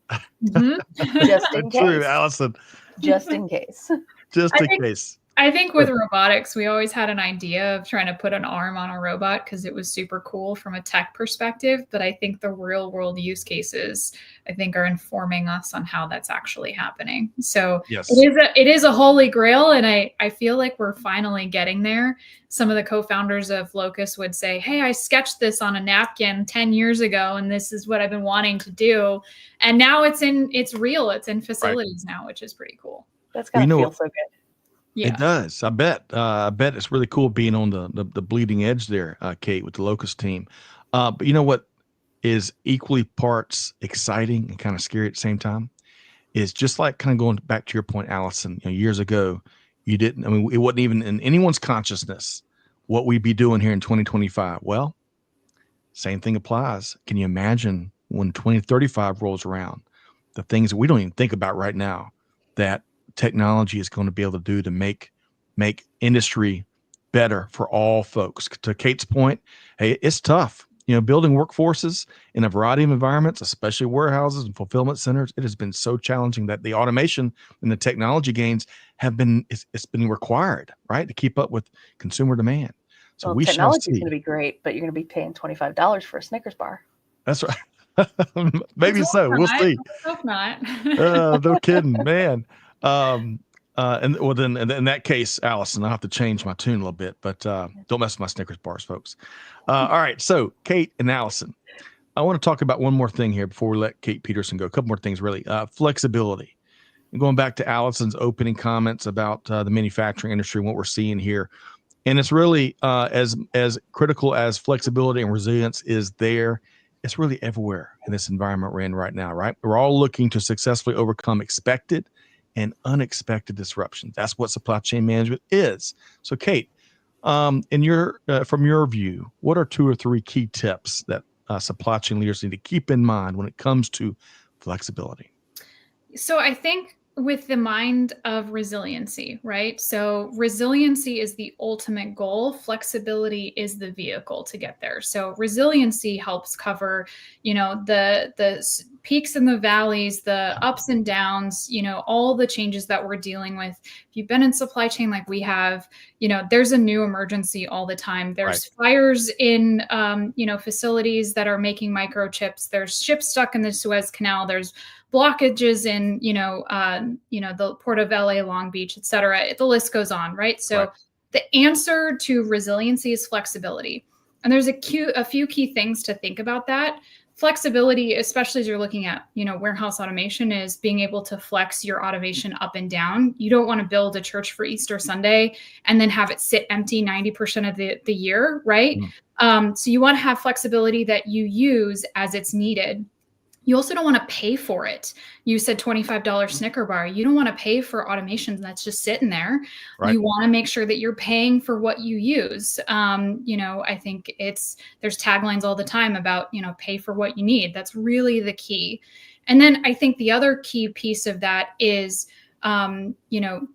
Just in case. True, Allison. Just in case. Just in case. I think with robotics, we always had an idea of trying to put an arm on a robot because it was super cool from a tech perspective. But I think the real world use cases, I think, are informing us on how that's actually happening. So it is a holy grail. And I feel like we're finally getting there. Some of the co-founders of Locus would say, hey, I sketched this on a napkin 10 years ago, and this is what I've been wanting to do. And now it's real. It's in facilities now, which is pretty cool. That's got to feel so good. Yeah. It does. I bet it's really cool being on the bleeding edge there, Kate, with the Locust team. But you know what is equally parts exciting and kind of scary at the same time is just like kind of going back to your point, Allison, years ago, it wasn't even in anyone's consciousness what we'd be doing here in 2025. Well, same thing applies. Can you imagine when 2035 rolls around, the things that we don't even think about right now that technology is going to be able to do to make industry better for all folks? To Kate's point, hey, it's tough. Building workforces in a variety of environments, especially warehouses and fulfillment centers, it has been so challenging that the automation and the technology gains it's been required, right, to keep up with consumer demand. So technology is going to be great, but you're going to be paying $25 for a Snickers bar. That's right. Maybe so. We'll see. I hope not. No kidding, man. And then in that case, Allison, I'll have to change my tune a little bit, but don't mess with my Snickers bars, folks. All right. So Kate and Allison, I want to talk about one more thing here before we let Kait Peterson go. A couple more things, really. Flexibility. And going back to Allison's opening comments about the manufacturing industry and what we're seeing here. And it's really as critical as flexibility and resilience is there. it's really everywhere in this environment we're in right now, right? We're all looking to successfully overcome expected and unexpected disruptions. That's what supply chain management is. So, Kait, in your from your view, what are 2 or 3 key tips that supply chain leaders need to keep in mind when it comes to flexibility? So I think with the mind of resiliency, right? So resiliency is the ultimate goal. Flexibility is the vehicle to get there. So resiliency helps cover, the peaks and the valleys, the ups and downs, all the changes that we're dealing with. If you've been in supply chain like we have, there's a new emergency all the time. There's fires in, facilities that are making microchips. There's ships stuck in the Suez Canal. There's blockages in, the Port of LA, Long Beach, et cetera. The list goes on, right? So the answer to resiliency is flexibility. And there's a few key things to think about that. Flexibility, especially as you're looking at, warehouse automation, is being able to flex your automation up and down. You don't want to build a church for Easter Sunday and then have it sit empty 90% of the year, right? So you want to have flexibility that you use as it's needed. You also don't want to pay for it. You said $25 Snicker bar. You don't want to pay for automation that's just sitting there. You want to make sure that you're paying for what you use. I think there's taglines all the time about, pay for what you need. That's really the key. And then I think the other key piece of that is,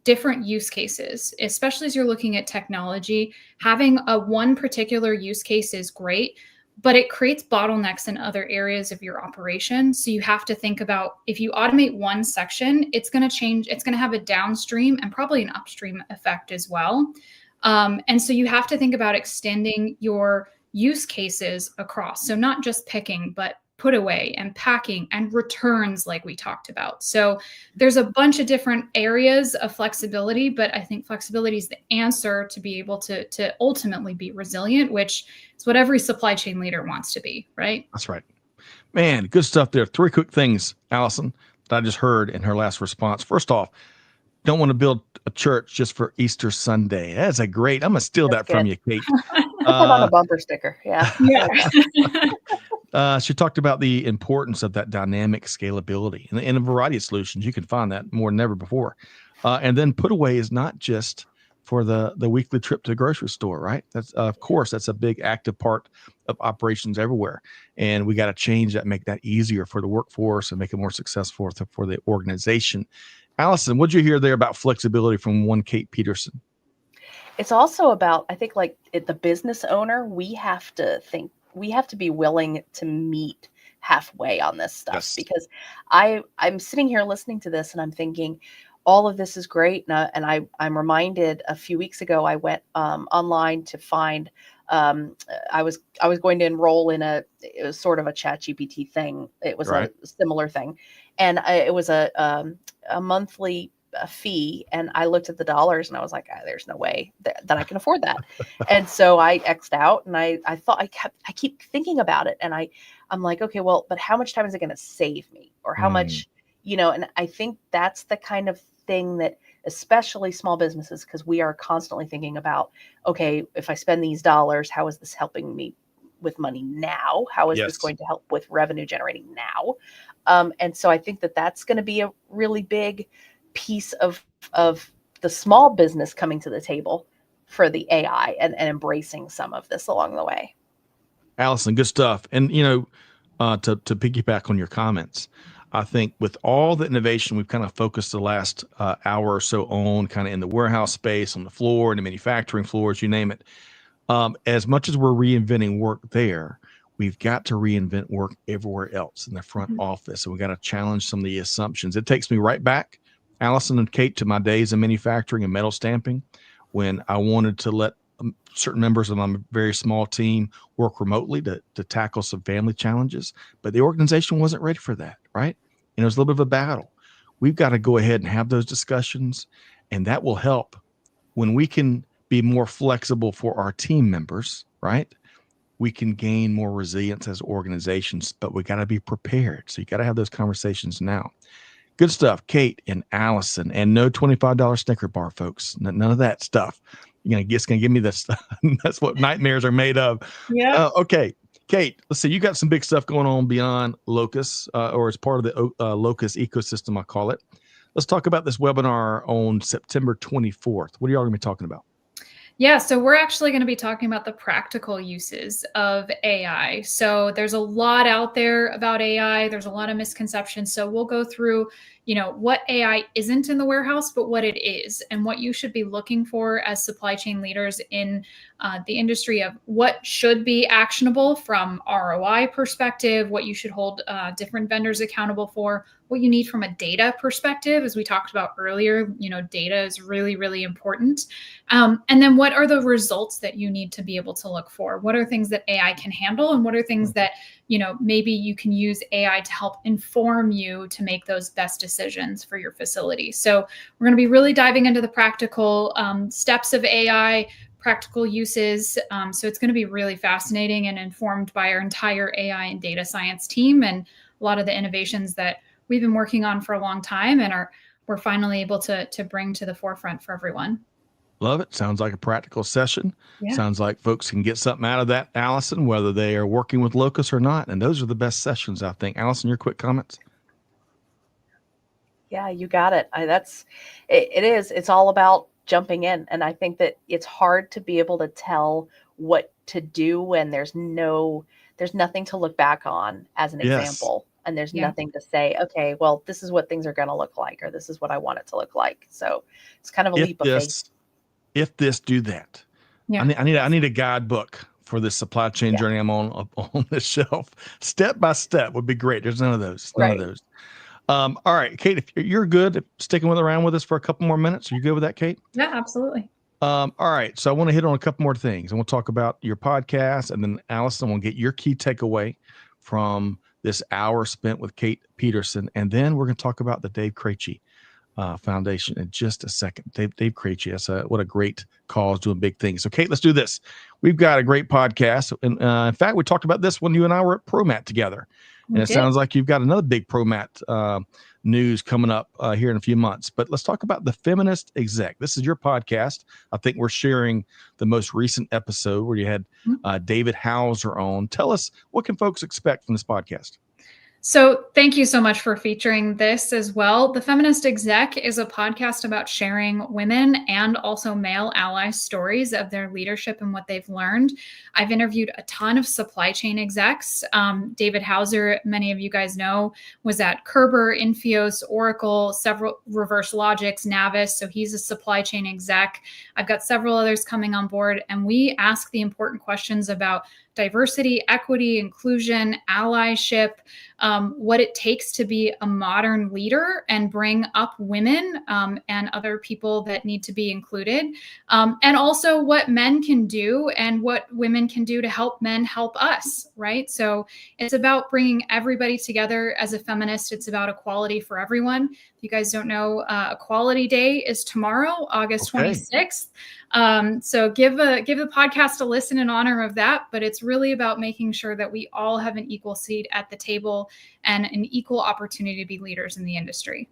different use cases, especially as you're looking at technology. Having one particular use case is great, but it creates bottlenecks in other areas of your operation. So you have to think about, if you automate one section, it's going to change. It's going to have a downstream and probably an upstream effect as well. And so you have to think about extending your use cases across. So not just picking, but put away and packing and returns, like we talked about. So there's a bunch of different areas of flexibility, but I think flexibility is the answer to be able to ultimately be resilient, which is what every supply chain leader wants to be, right? That's right. Man, good stuff there. 3 quick things, Allison, that I just heard in her last response. First off, don't want to build a church just for Easter Sunday. That's I'm going to steal that from you, Kait. Put on a bumper sticker. Yeah. She talked about the importance of that dynamic scalability and a variety of solutions. You can find that more than ever before. And then put away is not just for the weekly trip to the grocery store, right? That's of course, that's a big active part of operations everywhere. And we got to change that, make that easier for the workforce and make it more successful for the organization. Allison, what'd you hear there about flexibility from one Kait Peterson? It's also about, I think, the business owner, we have to be willing to meet halfway on this stuff, because I'm sitting here listening to this and I'm thinking, all of this is great. And I'm reminded a few weeks ago, I went online to find, I was going to enroll in it was sort of a ChatGPT thing. It was a similar thing. And it was a monthly fee. And I looked at the dollars and I was like, there's no way that I can afford that. And so I X'd out, and I thought, I keep thinking about it. And I'm like, okay, well, but how much time is it going to save me? Or how much, and I think that's the kind of thing that, especially small businesses, because we are constantly thinking about, okay, if I spend these dollars, how is this helping me with money now? How is this going to help with revenue generating now? And so I think that that's going to be a really big piece of the small business coming to the table for the AI and embracing some of this along the way. Allison, good stuff. And, to piggyback on your comments, I think with all the innovation we've kind of focused the last hour or so on, kind of in the warehouse space, on the floor, in the manufacturing floors, you name it, as much as we're reinventing work there, we've got to reinvent work everywhere else in the front office. So we got to challenge some of the assumptions. It takes me right back, Allison and Kait, to my days in manufacturing and metal stamping, when I wanted to let certain members of my very small team work remotely to tackle some family challenges, but the organization wasn't ready for that, right? And it was a little bit of a battle. We've got to go ahead and have those discussions, and that will help when we can be more flexible for our team members, right? We can gain more resilience as organizations, but we got to be prepared. So you got to have those conversations now. Good stuff, Kait and Allison, and no $25 Snicker bar, folks. None of that stuff. You're going to give me this stuff. That's what nightmares are made of. Yeah. Okay. Kait, let's see. You got some big stuff going on beyond Locus, or as part of the Locus ecosystem, I call it. Let's talk about this webinar on September 24th. What are y'all going to be talking about? Yeah, so we're actually going to be talking about the practical uses of AI. So there's a lot out there about AI. There's a lot of misconceptions. So we'll go through, what AI isn't in the warehouse, but what it is, and what you should be looking for as supply chain leaders in the industry of what should be actionable from ROI perspective, what you should hold different vendors accountable for, what you need from a data perspective, as we talked about earlier. Data is really, really important. And then what are the results that you need to be able to look for? What are things that AI can handle, and what are things that, maybe you can use AI to help inform you to make those best decisions for your facility? So we're going to be really diving into the practical steps of AI, practical uses. So it's going to be really fascinating and informed by our entire AI and data science team, and a lot of the innovations that we've been working on for a long time and we're finally able to bring to the forefront for everyone. Love it. Sounds like a practical session. Yeah. Sounds like folks can get something out of that, Allison, whether they are working with Locus or not. And those are the best sessions, I think. Allison, your quick comments? Yeah, you got it. It is. It's all about jumping in. And I think that it's hard to be able to tell what to do when there's nothing to look back on as an example. And there's nothing to say, okay, well, this is what things are going to look like, or this is what I want it to look like. So it's kind of a leap of faith. If this, do that. Yeah. I need a guidebook for this supply chain journey I'm on this shelf. Step by step would be great. There's none of those. None of those. All right, Kait, if you're good sticking around with us for a couple more minutes, are you good with that, Kait? Yeah, absolutely. All right. So I want to hit on a couple more things. I want to talk about your podcast, and then Allison, I want to get your key takeaway from this hour spent with Kait Peterson. And then we're going to talk about the Dave Krejci Foundation in just a second. Dave Krejci, what a great cause, doing big things. So, Kait, let's do this. We've got a great podcast. And in fact, we talked about this when you and I were at ProMat together. And it sounds like you've got another big ProMat news coming up here in a few months. But let's talk about the Feminist Exec. This is your podcast. I think we're sharing the most recent episode where you had David Hauser on. Tell us, what can folks expect from this podcast? So thank you so much for featuring this as well. The Feminist Exec is a podcast about sharing women and also male ally stories of their leadership and what they've learned. I've interviewed a ton of supply chain execs. David Hauser, many of you guys know, was at Kerber, Infios, Oracle, several Reverse Logics, Navis. So he's a supply chain exec. I've got several others coming on board, and we ask the important questions about diversity, equity, inclusion, allyship, what it takes to be a modern leader and bring up women and other people that need to be included, and also what men can do and what women can do to help men help us, right? So it's about bringing everybody together. As a feminist, it's about equality for everyone. If you guys don't know, Equality Day is tomorrow, August 26th. So give the podcast a listen in honor of that, but it's really about making sure that we all have an equal seat at the table and an equal opportunity to be leaders in the industry.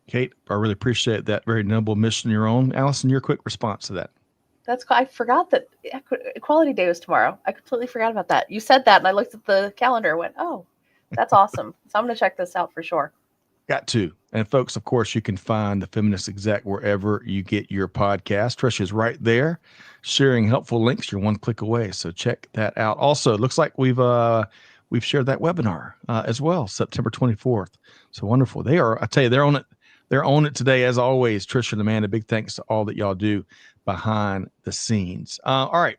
Kait, I really appreciate that very noble mission you're on. Allison, your quick response to that. I forgot that Equality Day was tomorrow. I completely forgot about that. You said that, and I looked at the calendar and went, oh, that's awesome. So I'm going to check this out for sure. Got to. And folks, of course, you can find the Feminist Exec wherever you get your podcast. Trish is right there sharing helpful links. You're one click away. So check that out. Also, it looks like we've shared that webinar as well, September 24th. So wonderful. I tell you, they're on it. They're on it today, as always. Trish and Amanda, big thanks to all that y'all do behind the scenes. All right,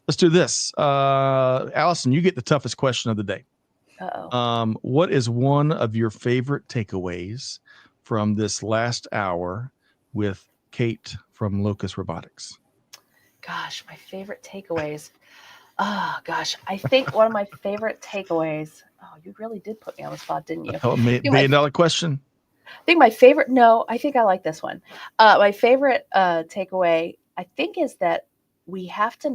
let's do this. Allison, you get the toughest question of the day. Uh-oh. What is one of your favorite takeaways from this last hour with Kait from Locus Robotics? Gosh, my favorite takeaways. Oh, gosh. I think one of my favorite takeaways. Oh, you really did put me on the spot, didn't you? $1 million question. I think my favorite. No, I think I like this one. My favorite takeaway, I think, is that we have to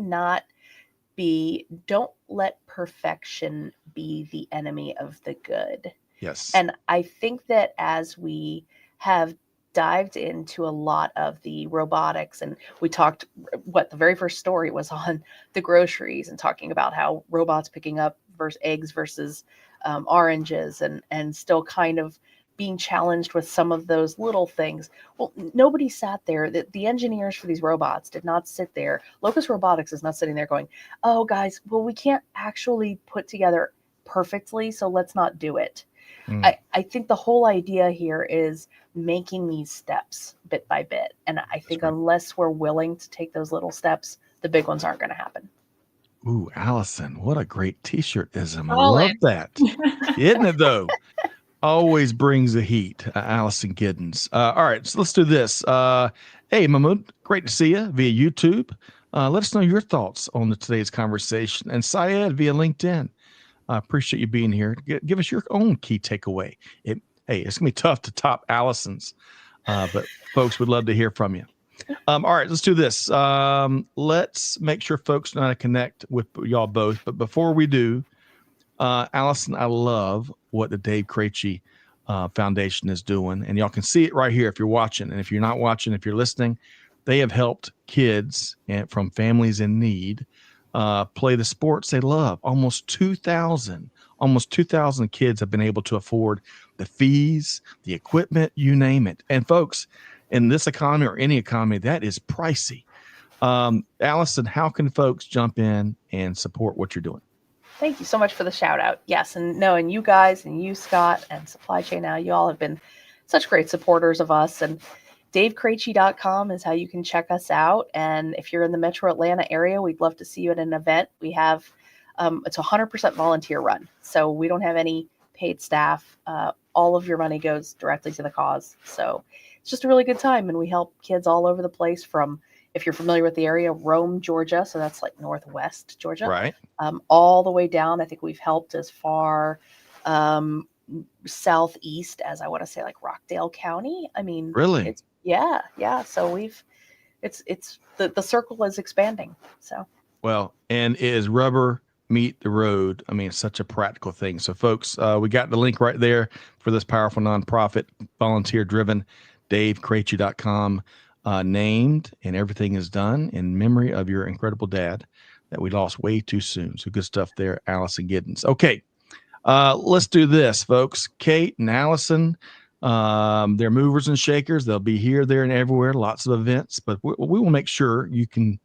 don't let perfection be the enemy of the good. Yes. And I think that as we have dived into a lot of the robotics, and we talked, the very first story was on the groceries and talking about how robots picking up versus eggs versus oranges, and still kind of being challenged with some of those little things. Well, nobody sat there. The engineers for these robots did not sit there. Locus Robotics is not sitting there going, oh, guys, well, we can't actually put together perfectly, so let's not do it. I think the whole idea here is making these steps bit by bit. And I think unless we're willing to take those little steps, the big ones aren't going to happen. Ooh, Allison, what a great t-shirt-ism. I Solid. love that. Isn't it, though? Always brings the heat. Allison Giddens. All right, so let's do this. Hey, Mahmoud, great to see you via YouTube. Let us know your thoughts on today's conversation. And Syed via LinkedIn. I appreciate you being here. Give us your own key takeaway. Hey, it's going to be tough to top Allison's, but folks would love to hear from you. All right, let's do this. Let's make sure folks know how to connect with y'all both. But before we do, Allison, I love what the Dave Krejci Foundation is doing. And y'all can see it right here if you're watching. And if you're not watching, if you're listening, they have helped kids from families in need play the sports they love. Almost 2,000 kids have been able to afford the fees, the equipment, you name it. And folks, in this economy or any economy, that is pricey. Allison, how can folks jump in and support what you're doing? Thank you so much for the shout out. Yes. And you guys and you, Scott, and Supply Chain Now, you all have been such great supporters of us. And DaveKrejci.com is how you can check us out. And if you're in the Metro Atlanta area, we'd love to see you at an event. We have, it's 100% volunteer run. So we don't have any paid staff. All of your money goes directly to the cause. So it's just a really good time. And we help kids all over the place from, if you're familiar with the area, Rome, Georgia. So that's like Northwest Georgia. Right. All the way down. I think we've helped as far southeast as I want to say like Rockdale County. I mean, really? Yeah. So it's the circle is expanding. So well, and is rubber meet the road? I mean, it's such a practical thing. So, folks, we got the link right there for this powerful nonprofit, volunteer-driven, DaveKrejci.com, named, and everything is done in memory of your incredible dad that we lost way too soon. So, good stuff there, Allison Giddens. Okay, let's do this, folks. Kait and Allison. They're movers and shakers. They'll be here, there, and everywhere. Lots of events, but we will make sure you can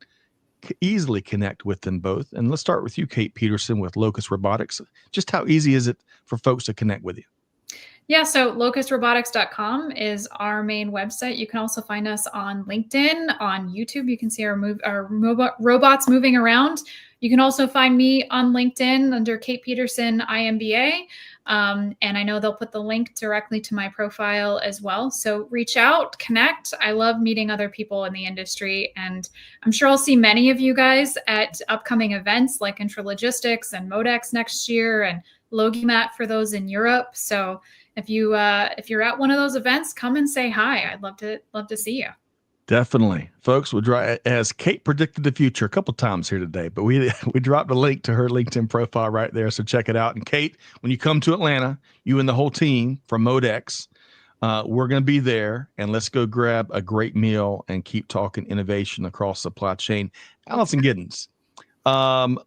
easily connect with them both. And let's start with you, Kait Peterson with Locus Robotics. Just how easy is it for folks to connect with you? Yeah, so locusrobotics.com is our main website. You can also find us on LinkedIn, on YouTube. You can see our robots moving around. You can also find me on LinkedIn under Kait Peterson, IMBA. And I know they'll put the link directly to my profile as well. So reach out, connect. I love meeting other people in the industry. And I'm sure I'll see many of you guys at upcoming events like Intralogistics and Modex next year and Logimat for those in Europe. So if you're at one of those events, come and say hi. I'd love to see you. Definitely, folks. We'll as Kait predicted the future a couple times here today, but we dropped a link to her LinkedIn profile right there, so check it out. And Kait, when you come to Atlanta, you and the whole team from Modex, we're going to be there, and let's go grab a great meal and keep talking innovation across supply chain. Allison Giddens,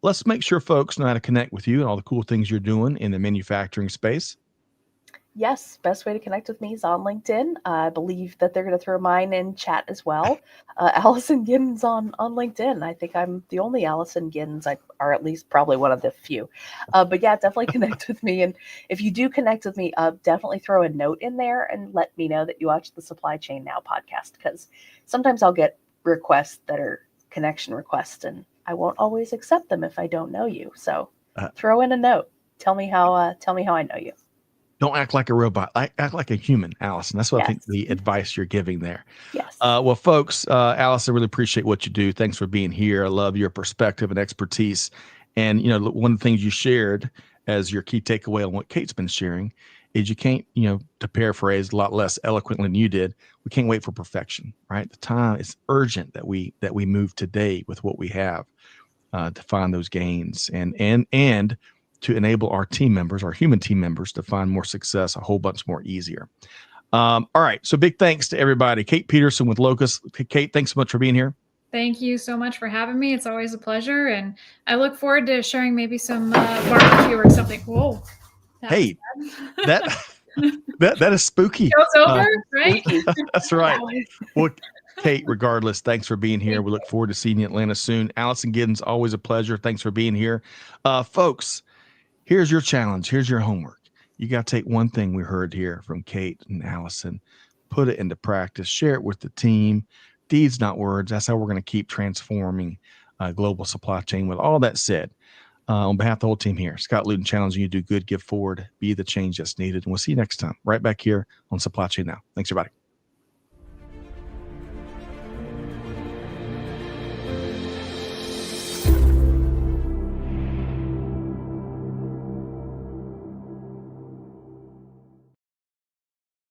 let's make sure folks know how to connect with you and all the cool things you're doing in the manufacturing space. Yes, best way to connect with me is on LinkedIn. I believe that they're going to throw mine in chat as well. Allison Giddens on LinkedIn. I think I'm the only Allison Giddens, or at least probably one of the few. But yeah, definitely connect with me. And if you do connect with me, definitely throw a note in there and let me know that you watch the Supply Chain Now podcast, because sometimes I'll get requests that are connection requests, and I won't always accept them if I don't know you. So throw in a note. Tell me how I know you. Don't act like a robot. Act like a human, Allison. That's what I think the advice you're giving there. Yes. Well, folks, Allison, I really appreciate what you do. Thanks for being here. I love your perspective and expertise. And, one of the things you shared as your key takeaway on what Kait's been sharing is you can't, to paraphrase a lot less eloquently than you did, we can't wait for perfection, right? The time is urgent that we move today with what we have to find those gains and to enable our team members, our human team members, to find more success a whole bunch more easier. All right. So big thanks to everybody. Kait Peterson with Locus. Kait, thanks so much for being here. Thank you so much for having me. It's always a pleasure. And I look forward to sharing maybe some barbecue or something. Whoa. Hey, that is spooky. Show's over, right? That's right. Well, Kait, regardless, thanks for being here. We look forward to seeing you in Atlanta soon. Allison Giddens, always a pleasure. Thanks for being here. Folks, here's your challenge. Here's your homework. You got to take one thing we heard here from Kait and Allison, put it into practice, share it with the team. Deeds, not words. That's how we're going to keep transforming global supply chain. With all that said, on behalf of the whole team here, Scott Luton challenging you to do good, give forward, be the change that's needed. And we'll see you next time right back here on Supply Chain Now. Thanks, everybody.